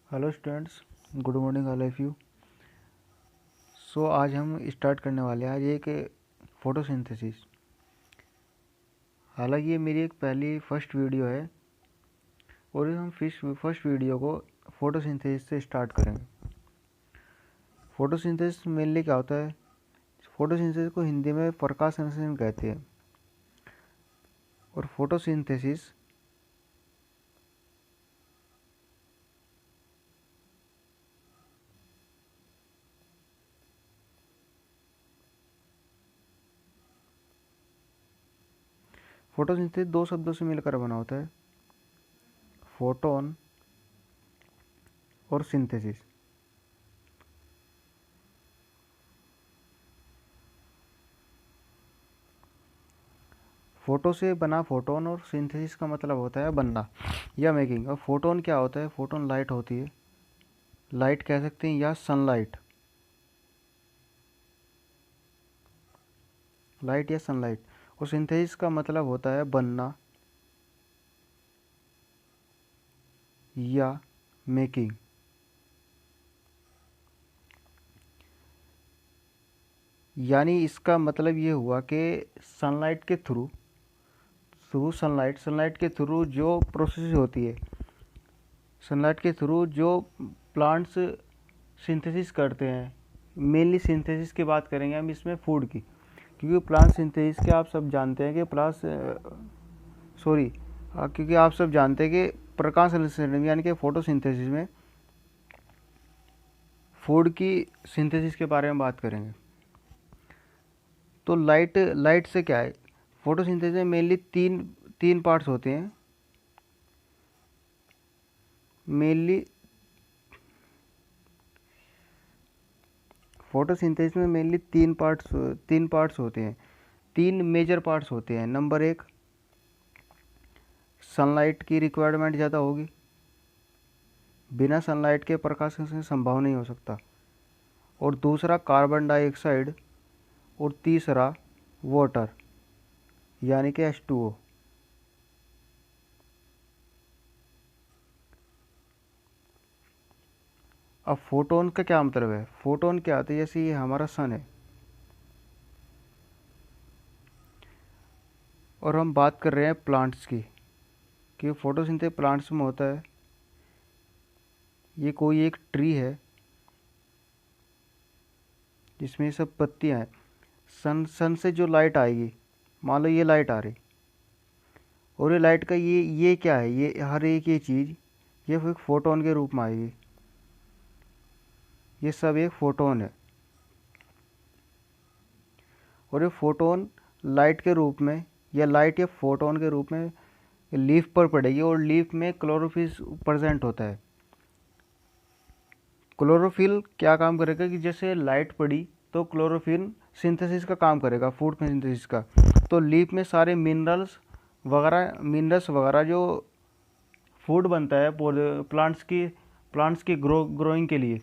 Hello students, good morning all of you. So आज हम start करने वाले हैं आज एक फोटोसिंथेसिस। हालांकि ये मेरी एक पहली फर्स्ट वीडियो है और हम फर्स्ट वीडियो को फोटोसिंथेसिस से स्टार्ट करेंगे। फोटोसिंथेसिस मेनली क्या होता है? फोटोसिंथेसिस को हिंदी में प्रकाश संश्लेषण कहते हैं। और फोटोसिंथेसिस फोटोसिंथेसिस दो शब्दों से मिलकर बना होता है, फोटोन और सिंथेसिस। फोटो से बना फोटोन और सिंथेसिस का मतलब होता है बनना या मेकिंग। और फोटोन क्या होता है? फोटोन लाइट होती है, लाइट कह सकते हैं या सनलाइट, लाइट या सनलाइट। और सिंथेसिस का मतलब होता है बनना या मेकिंग। यानी इसका मतलब ये हुआ कि सनलाइट के थ्रू थ्रू सनलाइट सनलाइट के थ्रू जो प्रोसेस होती है, सनलाइट के थ्रू जो प्लांट्स सिंथेसिस करते हैं। मेनली सिंथेसिस की बात करेंगे हम इसमें फूड की, क्योंकि प्लांट सिंथेसिस के आप सब जानते हैं कि क्योंकि आप सब जानते हैं कि प्रकाश संश्लेषण यानी कि फोटोसिंथेसिस में फूड की सिंथेसिस के बारे में बात करेंगे। तो लाइट लाइट से क्या है? फोटोसिंथेसिस में मेनली तीन तीन पार्ट्स होते हैं। मेनली फोटोसिंथेसिस में मेनली तीन पार्ट्स होते हैं, तीन मेजर पार्ट्स होते हैं। नंबर एक, सनलाइट की रिक्वायरमेंट ज़्यादा होगी, बिना सनलाइट के प्रकाश संश्लेषण संभव नहीं हो सकता। और दूसरा कार्बन डाइऑक्साइड, और तीसरा वाटर यानी कि H2O। अब फोटोन का क्या मतलब है? फोटोन क्या होता है? जैसे ये हमारा सन है और हम बात कर रहे हैं प्लांट्स की, कि फोटोसिंथेसिस प्लांट्स में होता है। ये कोई एक ट्री है जिसमें सब पत्तियां हैं। सन से जो लाइट आएगी, मान लो ये लाइट आ रही, और ये लाइट का ये क्या है? ये हर एक ये चीज़ ये एक फोटोन के रूप में आएगी। ये सब एक फोटोन है। और ये फोटोन लाइट के रूप में या लाइट या फोटोन के रूप में लीफ पर पड़ेगी, और लीफ में क्लोरोफिल प्रेजेंट होता है। क्लोरोफिल क्या काम करेगा कि जैसे लाइट पड़ी तो क्लोरोफिल सिंथेसिस का काम करेगा, फूड में सिंथेसिस का। तो लीफ में सारे मिनरल्स वगैरह जो फूड बनता है प्लांट्स की ग्रोइंग के लिए,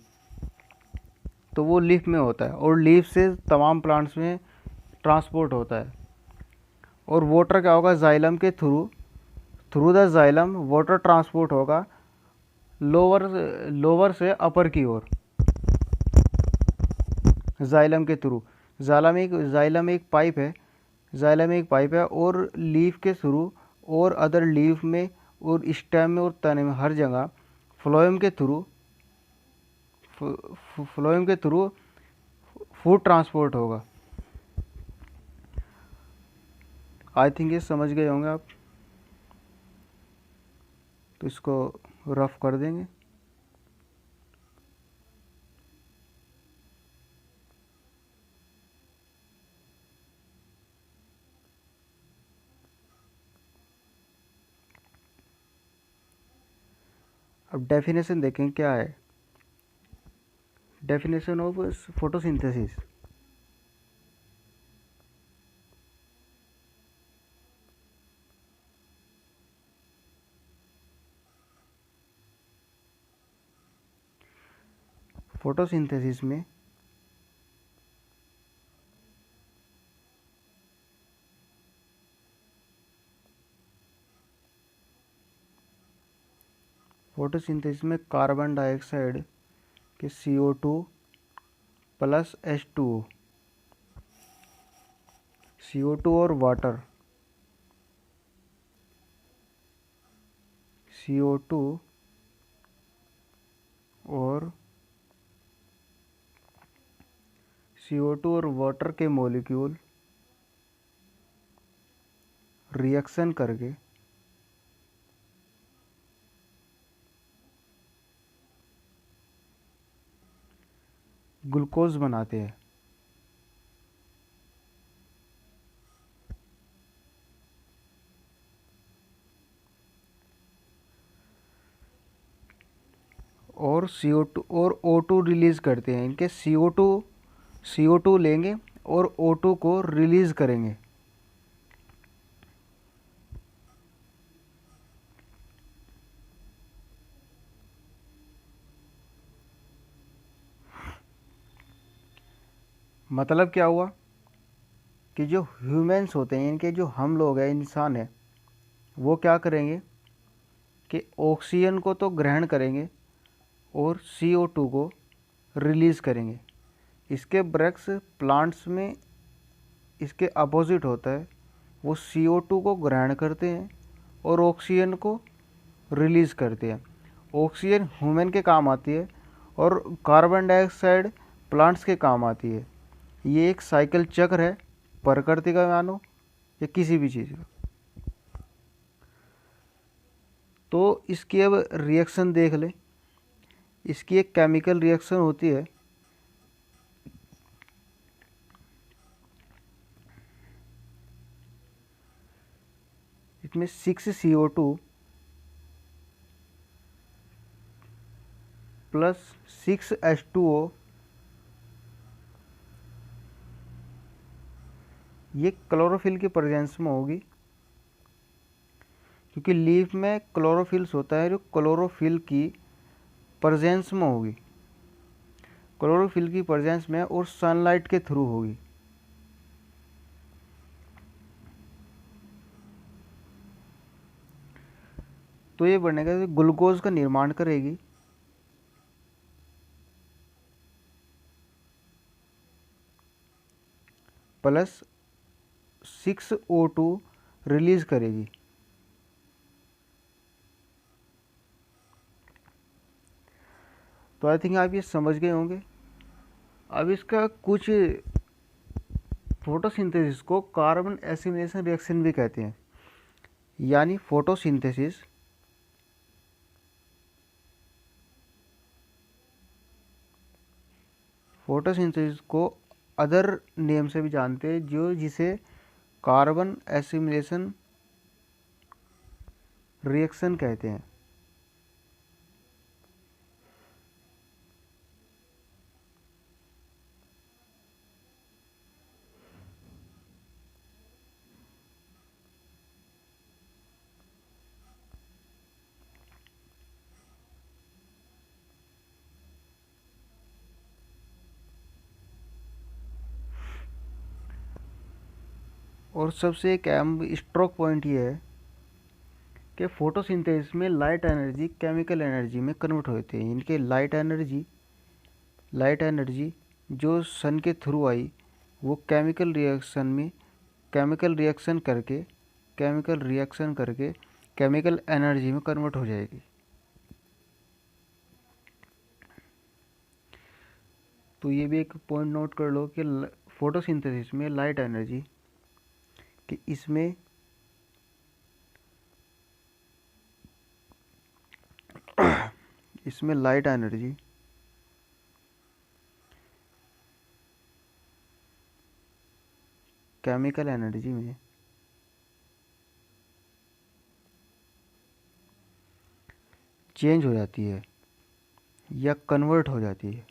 तो वो लीफ में होता है, और लीफ से तमाम प्लांट्स में ट्रांसपोर्ट होता है। और वाटर क्या होगा? जाइलम के through through the xylem water transport होगा लोअर लोअर से अपर की ओर, जाइलम के थ्रू। जाइलम एक पाइप है, और लीफ के थ्रू और अदर लीफ में और स्टेम में और तने में हर जगह फ्लोएम के थ्रू फ्लोएम के थ्रू फूड ट्रांसपोर्ट होगा। आई थिंक ये समझ गए होंगे आप, तो इसको रफ कर देंगे। अब डेफिनेशन देखें क्या है। Definition of photosynthesis. फोटोसिंथेसिस में फोटोसिंथेसिस में कार्बन डाइऑक्साइड के CO2 प्लस H2O, CO2 और वाटर, CO2 और वाटर के मॉलिक्यूल रिएक्शन करके ग्लूकोज बनाते हैं। और CO2 और O2 रिलीज़ करते हैं। इनके CO2 लेंगे और O2 को रिलीज़ करेंगे। मतलब क्या हुआ कि जो ह्यूमंस होते हैं, इनके जो हम लोग हैं, इंसान हैं, वो क्या करेंगे कि ऑक्सीजन को तो ग्रहण करेंगे और CO2 को रिलीज़ करेंगे। इसके ब्रैक्स प्लांट्स में इसके अपोजिट होता है, वो CO2 को ग्रहण करते हैं और ऑक्सीजन को रिलीज़ करते हैं। ऑक्सीजन ह्यूमन के काम आती है और कार्बन डाइऑक्साइड प्लांट्स के काम आती है। ये एक साइकिल चक्र है, प्रकृति का मानो या किसी भी चीज़ का। तो इसकी अब रिएक्शन देख ले। इसकी एक केमिकल रिएक्शन होती है, इसमें 6CO2 प्लस 6H2O, ये क्लोरोफिल की प्रेजेंस में होगी, क्योंकि लीफ में क्लोरोफिल्स होता है जो क्लोरोफिल की प्रेजेंस में होगी, क्लोरोफिल की प्रेजेंस में और सनलाइट के थ्रू होगी। तो ये बनेगा, ग्लूकोज का निर्माण करेगी। प्लस 6O2 रिलीज करेगी। तो आई थिंक आप ये समझ गए होंगे। अब इसका कुछ फोटोसिंथेसिस को कार्बन एसिमिलेशन रिएक्शन भी कहते हैं। यानी फोटोसिंथेसिस को अदर नेम से भी जानते हैं, जिसे कार्बन एसिमिलेशन रिएक्शन कहते हैं। और सबसे एक अहम स्ट्रोक पॉइंट ये है कि फोटोसिंथेसिस में लाइट एनर्जी केमिकल एनर्जी में कन्वर्ट होते हैं। इनके लाइट एनर्जी जो सन के थ्रू आई, वो केमिकल रिएक्शन करके केमिकल एनर्जी में कन्वर्ट हो जाएगी। तो ये भी एक पॉइंट नोट कर लो कि फोटोसिंथेसिस में लाइट एनर्जी कि इसमें लाइट एनर्जी केमिकल एनर्जी में चेंज हो जाती है या कन्वर्ट हो जाती है।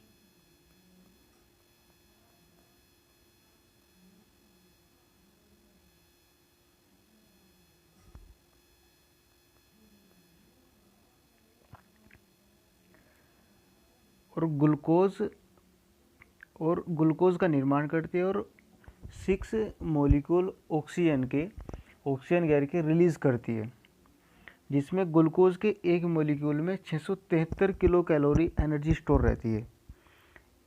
और ग्लूकोज का निर्माण करती है और 6 मॉलिक्यूल ऑक्सीजन गैर के रिलीज़ करती है, जिसमें ग्लूकोज के एक मॉलिक्यूल में 673 किलो कैलोरी एनर्जी स्टोर रहती है।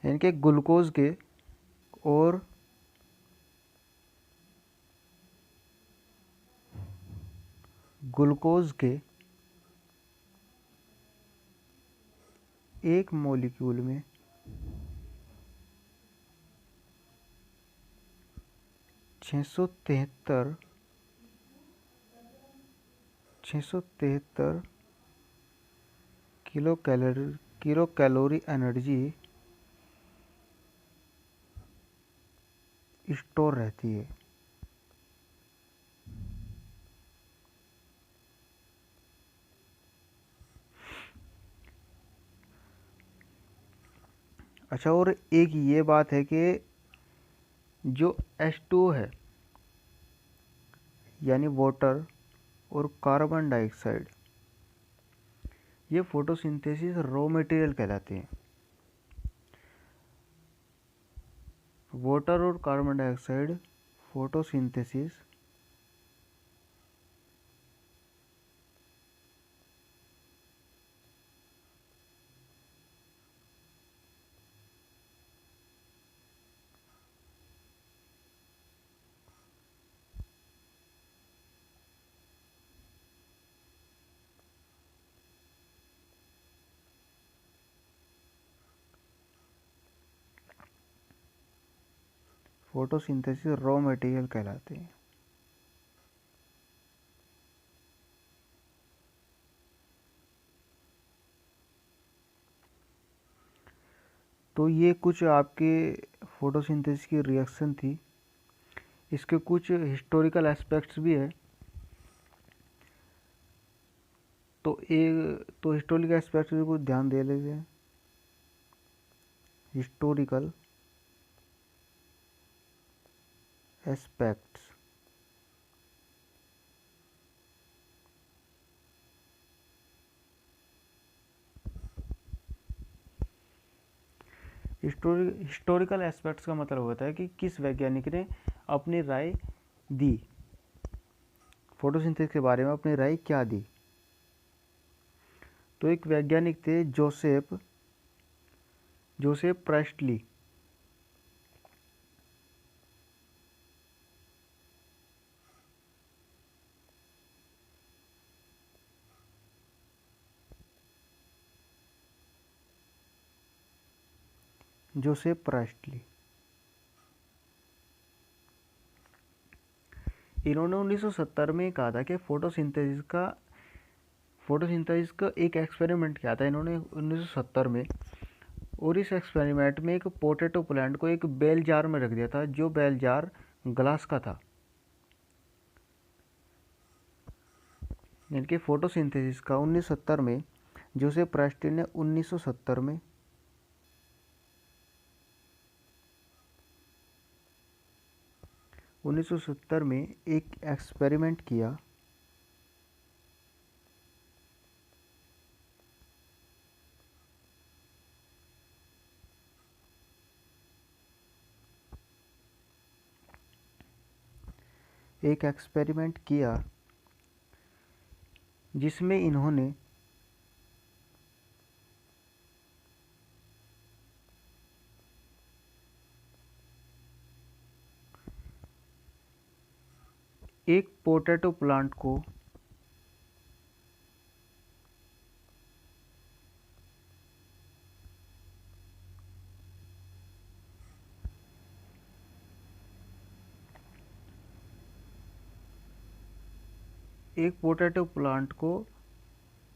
यानी कि ग्लूकोज के और ग्लूकोज के एक मॉलिक्यूल में 673 किलो कैलोरी एनर्जी स्टोर रहती है। अच्छा, और एक ये बात है कि जो H2O है यानी वाटर और कार्बन डाइऑक्साइड, ये फोटोसिंथेसिस रॉ मटेरियल कहलाते हैं। वाटर और carbon dioxide photosynthesis raw material कहलाते हैं। तो ये कुछ आपके फोटोसिंथेसिस की रिएक्शन थी। इसके कुछ हिस्टोरिकल एस्पेक्ट्स भी है। तो हिस्टोरिकल एस्पेक्ट्स पे कुछ ध्यान दे लेते हैं। Historical aspects. हिस्टोरिकल एस्पेक्ट्स का मतलब होता है कि किस वैज्ञानिक ने अपनी राय दी, फोटोसिंथेसिस के बारे में अपनी राय क्या दी। तो एक वैज्ञानिक थे जोसेफ प्रेस्टली। जोसेफ प्रेस्टली इन्होंने 1970 में कहा था कि फोटोसिंथेसिस का एक एक्सपेरिमेंट किया था इन्होंने 1970 में। और इस एक्सपेरिमेंट में एक पोटैटो प्लांट को एक बेल जार में रख दिया था, जो बेल जार ग्लास का था। यानी कि फोटोसिंथेसिस का 1970 में जोसेफ प्रेस्टली ने 1970 में एक एक्सपेरिमेंट किया जिसमें इन्होंने एक पोटैटो प्लांट को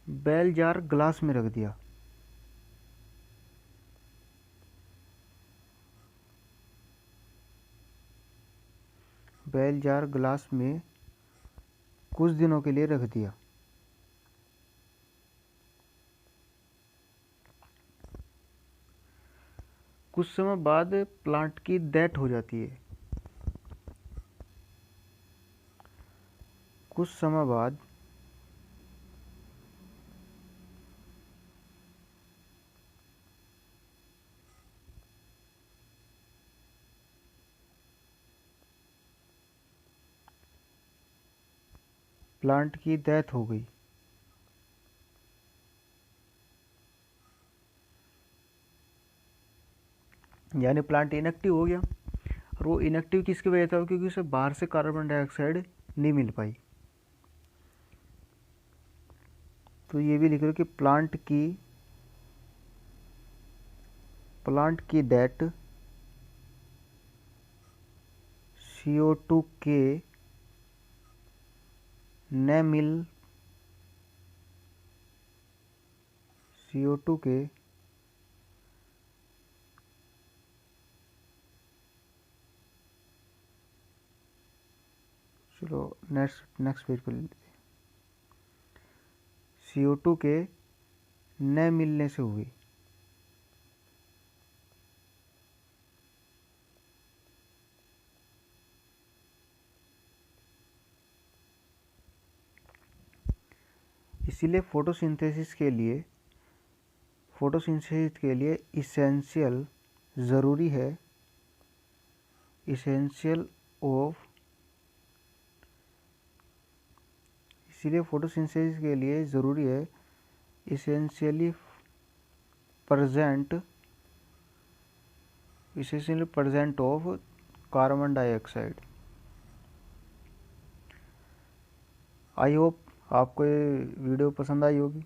बेल जार ग्लास में रख दिया। बेल जार ग्लास में कुछ दिनों के लिए रख दिया। कुछ समय बाद प्लांट की डेथ हो जाती है। कुछ समय बाद प्लांट की डेथ हो गई। यानी प्लांट इनएक्टिव हो गया। और वो इनएक्टिव किसकी वजह से हुआ? क्योंकि उसे बाहर से कार्बन डाइऑक्साइड नहीं मिल पाई। तो ये भी लिख लो कि प्लांट की दैट CO2 के न मिल CO2 के चलो नेक्स्ट पेज पर लेते हैं। CO2 के न मिलने से हुई। इसीलिए फोटोसिंथेसिस के लिए इसेंशियल ज़रूरी है, इसीलिए फोटोसिंथेसिस के लिए ज़रूरी है essentially present of carbon dioxide. I hope आपको ये वीडियो पसंद आई होगी।